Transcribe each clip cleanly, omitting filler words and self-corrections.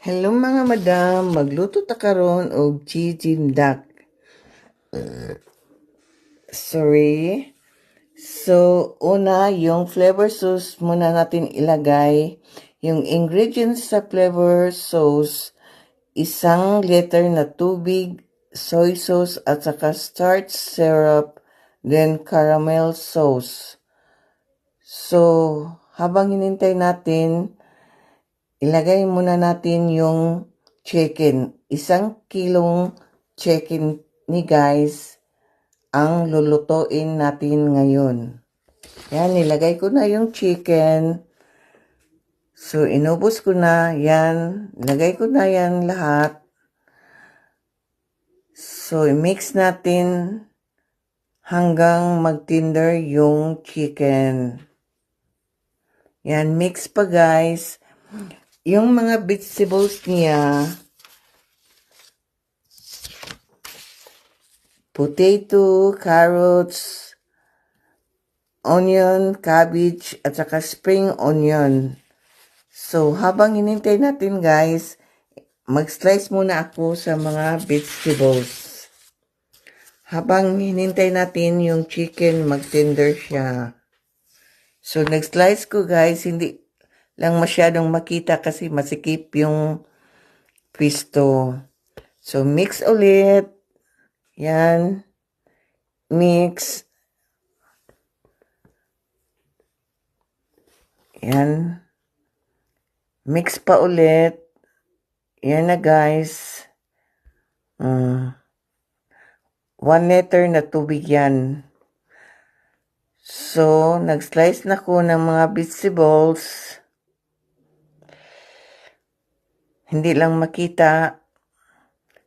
Hello mga madam, magluto ta karon og chichindak. Sorry. So, una, yung flavor sauce muna natin ilagay. Yung ingredients sa flavor sauce, 1 liter na tubig, soy sauce at saka starch syrup, then caramel sauce. So, habang hinintay natin, ilagay muna natin yung chicken. 1 kilong chicken ni guys ang lulutuin natin ngayon. Yan, nilagay ko na yung chicken. So, inubos ko na yan. Nilagay ko na yan lahat. So, i-mix natin hanggang mag-tender yung chicken. Yan, mix pa guys. Yung mga vegetables niya, potato, carrots, onion, cabbage, at saka spring onion. So, habang hinintay natin guys, mag-slice muna ako sa mga vegetables. Habang hinintay natin yung chicken, mag-tender siya. So, nag-slice ko guys, hindi lang masyadong makita kasi masikip yung pwesto. So, mix ulit. Yan. Mix. Yan. Mix pa ulit. Yan na guys. 1 liter na tubig yan. So, nag-slice na ko ng mga vegetables. Hindi lang makita.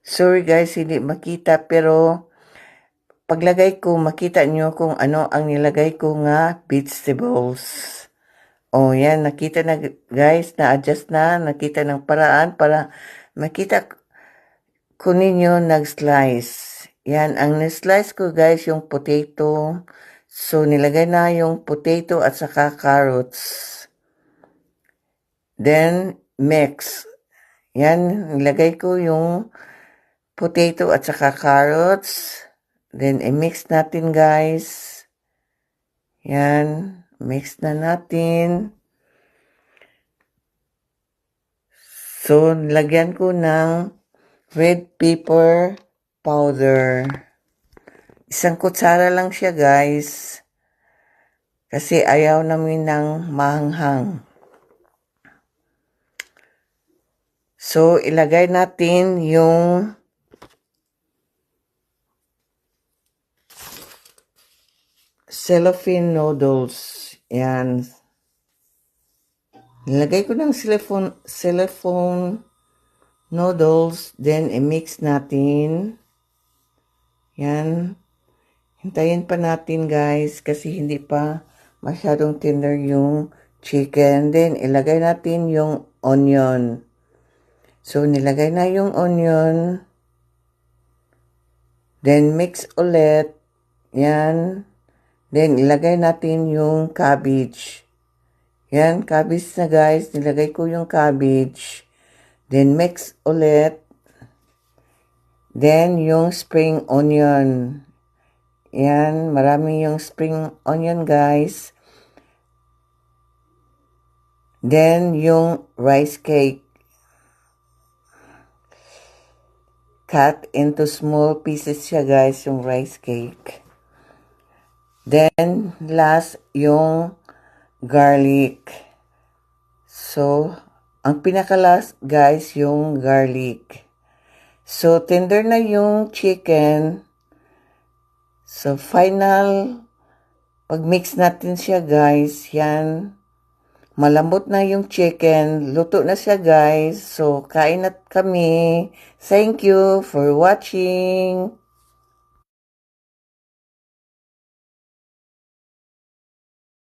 Sorry guys, hindi makita. Pero, paglagay ko, makita nyo kung ano ang nilagay ko nga vegetables. O, yan. Nakita na guys. Na-adjust na. Nakita ng paraan para makita ko ninyo nag-slice. Yan. Ang na-slice ko guys, yung potato. So, nilagay na yung potato at saka carrots. Then, mix. Yan, nilagay ko yung potato at saka carrots. Then, i-mix natin guys. Yan, mix na natin. So, nilagyan ko ng red pepper powder. 1 kutsara lang siya guys. Kasi ayaw namin ng mahanghang. So, ilagay natin yung cellophane noodles. Yan. Nilagay ko ng cellophane noodles. Then, i-mix natin. Yan. Hintayin pa natin guys. Kasi hindi pa masyadong tender yung chicken. Then, ilagay natin yung onion. So, nilagay na yung onion. Then, mix ulit. Yan. Then, ilagay natin yung cabbage. Yan, cabbage na guys. Nilagay ko yung cabbage. Then, mix ulit. Then, yung spring onion. Yan, marami yung spring onion guys. Then, yung rice cake. Cut into small pieces siya guys, yung rice cake. Then, last, yung garlic. So, ang pinaka-last guys, yung garlic. So, tender na yung chicken. So, final, pag-mix natin siya guys, yan. Malambot na yung chicken. Luto na siya guys. So, kain na kami. Thank you for watching.